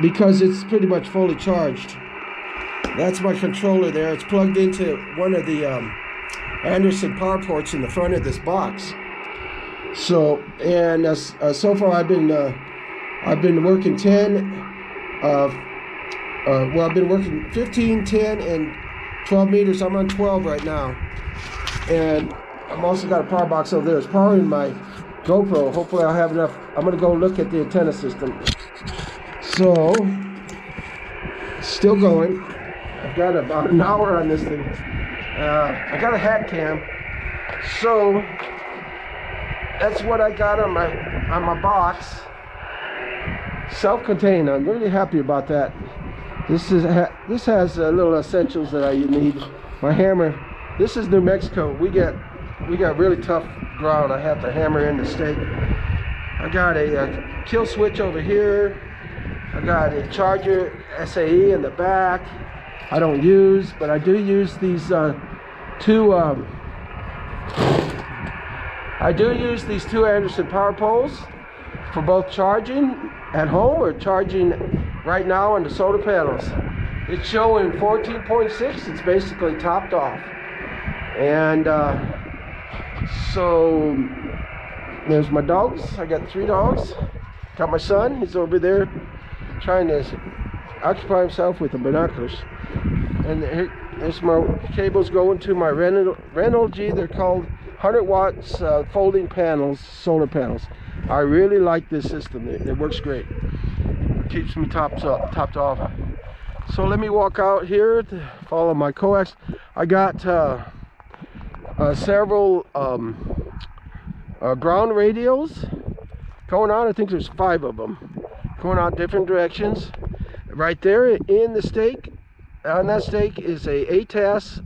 because it's pretty much fully charged. That's my controller there. It's plugged into one of the Anderson power ports in the front of this box. So, and so far I've been working 10. Well, I've been working 15, 10, and 12 meters. I'm on 12 right now, and I've also got a power box over there. It's powering my GoPro. Hopefully I'll have enough. I'm going to go look at the antenna system. So, still going. I've got about an hour on this thing. I got a hat cam. So, that's what I got on my box. Self-contained. I'm really happy about that. This has little essentials that I need. My hammer. This is New Mexico. We got really tough ground. I have to hammer in the stake. I got a kill switch over here. I got a charger SAE in the back. I don't use, but I do use these two Anderson power poles for both charging at home or charging right now on the solar panels. It's showing 14.6. It's basically topped off. And so there's my dogs. I got 3 dogs. Got my son. He's over there trying to occupy himself with the binoculars. And there's my cables going to my Rental G. They're called 100 watts folding panels, solar panels. I really like this system. It works great. It keeps me topped off. So let me walk out here to follow my coax. I got several ground radios going on. I think there's 5 of them going out different directions. Right there in the stake, on that stake is a ATAS,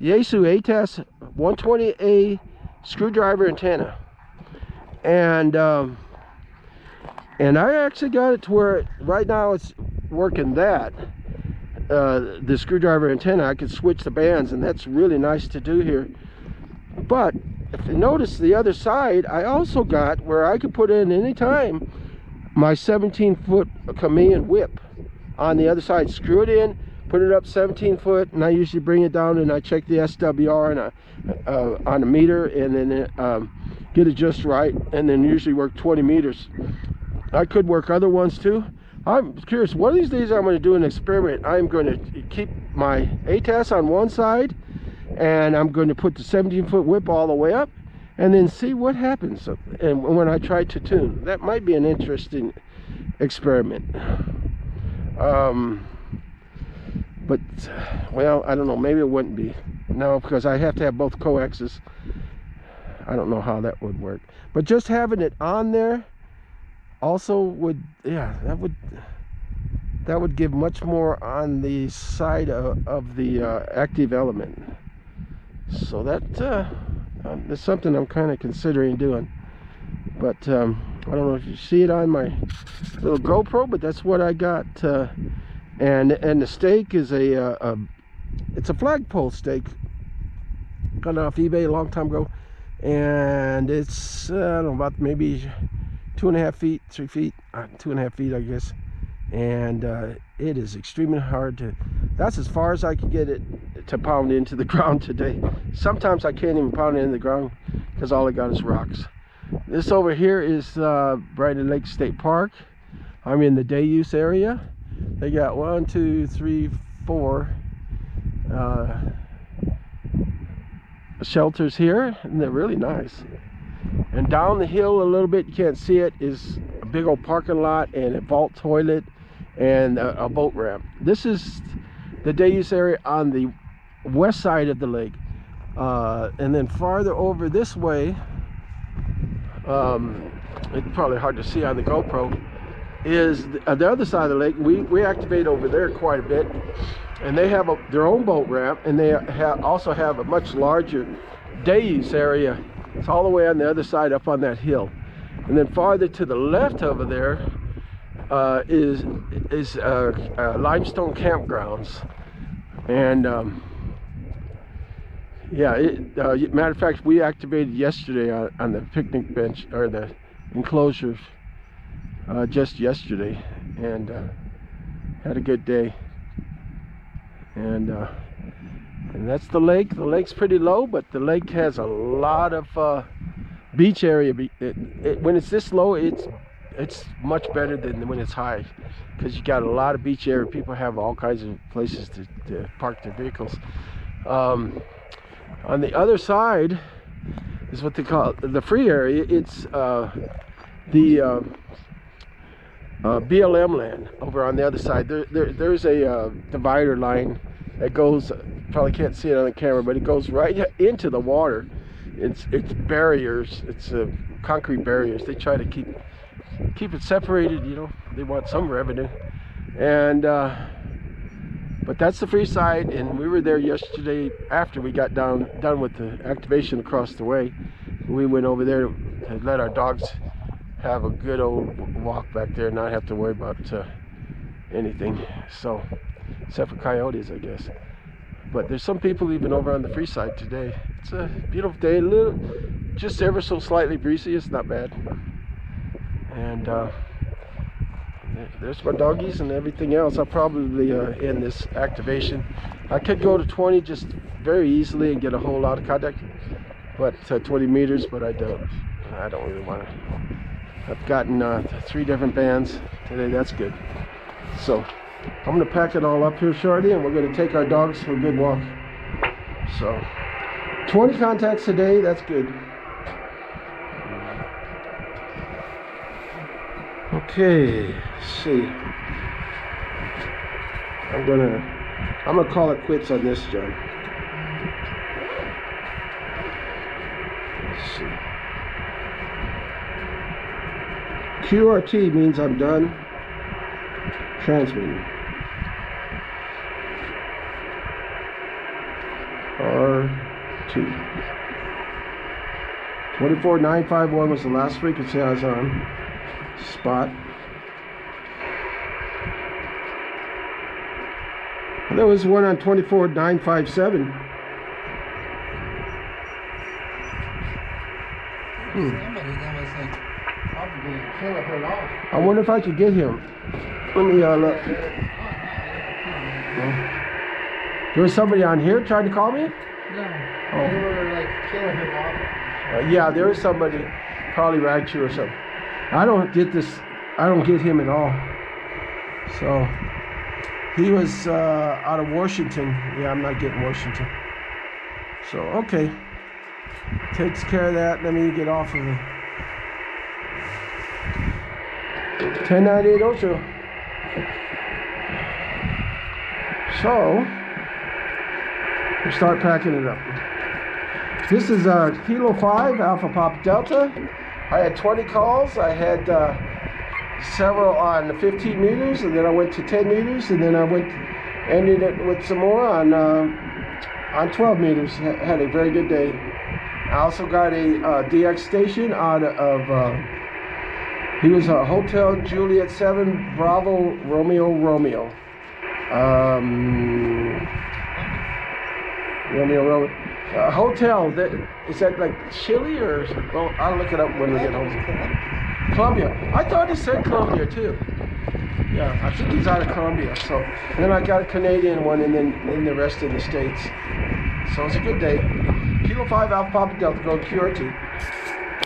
Yaesu ATAS 120A screwdriver antenna, and I actually got it to where right now it's working that the screwdriver antenna. I can switch the bands, and that's really nice to do here. But if you notice the other side, I also got where I could put in anytime my 17-foot Chameleon whip on the other side. Screw it in, put it up 17 foot, and I usually bring it down and I check the SWR on a meter, and then get it just right, and then usually work 20 meters. I could work other ones too. I'm curious, one of these days I'm going to do an experiment. I'm going to keep my ATAS on one side, and I'm going to put the 17-foot whip all the way up, and then see what happens. And when I try to tune, that might be an interesting experiment. But well, I don't know, maybe it wouldn't be. No, because I have to have both coaxes. I don't know how that would work. But just having it on there also would, yeah, that would give much more on the side of the active element. So that is something I'm kind of considering doing. But I don't know if you see it on my little GoPro, but that's what I got. And the stake is it's a flagpole stake. Got it off eBay a long time ago, and it's I don't know, about maybe 2.5 feet, 3 feet, 2.5 feet, I guess. And it is extremely hard to. That's as far as I could get it to pound into the ground today. Sometimes I can't even pound it in the ground because all I got is rocks. This over here is Brighton Lake State Park. I'm in the day use area. They got 1, 2, 3, 4 shelters here, and they're really nice. And down the hill a little bit, you can't see it, is a big old parking lot and a vault toilet and a boat ramp. This is the day use area on the west side of the lake. And then farther over this way, it's probably hard to see on the GoPro, is the other side of the lake. We activate over there quite a bit, and they have their own boat ramp, and they also have a much larger day use area. It's all the way on the other side up on that hill. And then farther to the left over there is limestone campgrounds. And yeah, matter of fact, we activated yesterday on the picnic bench, or the enclosures, just yesterday. And Had a good day. And that's the lake. The lake's pretty low, but the lake has a lot of beach area. When it's this low, it's much better than when it's high, because you got a lot of beach area. People have all kinds of places to park their vehicles. On the other side is what they call the free area. It's the BLM land over on the other side. There's a divider line that goes, probably can't see it on the camera, but it goes right into the water. It's barriers, it's concrete barriers. They try to keep it separated, you know. They want some revenue. And but that's the free side, and we were there yesterday after we got done with the activation across the way. We went over there to let our dogs have a good old walk back there and not have to worry about anything, so except for coyotes, I guess. But there's some people even over on the free side today. It's a beautiful day, just ever so slightly breezy. It's not bad. And there's my doggies and everything else. I'll probably end this activation. I could go to 20 just very easily and get a whole lot of contact, but 20 meters, but I don't really want to. I've gotten 3 different bands today. That's good. So I'm going to pack it all up here shortly, and we're going to take our dogs for a good walk. So 20 contacts today. That's good. Okay, let's see. I'm gonna call it quits on this, John. Let's see. QRT means I'm done transmitting. RT. 24951 was the last frequency I was on. Spot. There was one on 24957. I wonder if I could get him. Let me look. There was somebody on here trying to call me? No. Oh. They were like killing him off. Yeah, there was somebody, probably Raichu or something. I don't get him at all. So he was out of Washington. Yeah, I'm not getting Washington. So okay, takes care of that. Let me get off of it. 1098 Ocho. So we'll start packing it up. This is Kilo 5 Alpha Pop Delta. I had 20 calls. I had several on 15 meters, and then I went to 10 meters, and then I ended it with some more on 12 meters. Had a very good day. I also got a DX station out of he was a Hotel Juliet 7 Bravo Romeo. Romeo. Hotel, is that like Chile or? Well, I'll look it up when we get home. Colombia. I thought he said Colombia too. Yeah, I think he's out of Colombia. So then I got a Canadian one, and then the rest in the States. So it's a good day. Kilo 5 Alpha Papa Delta, go QRT.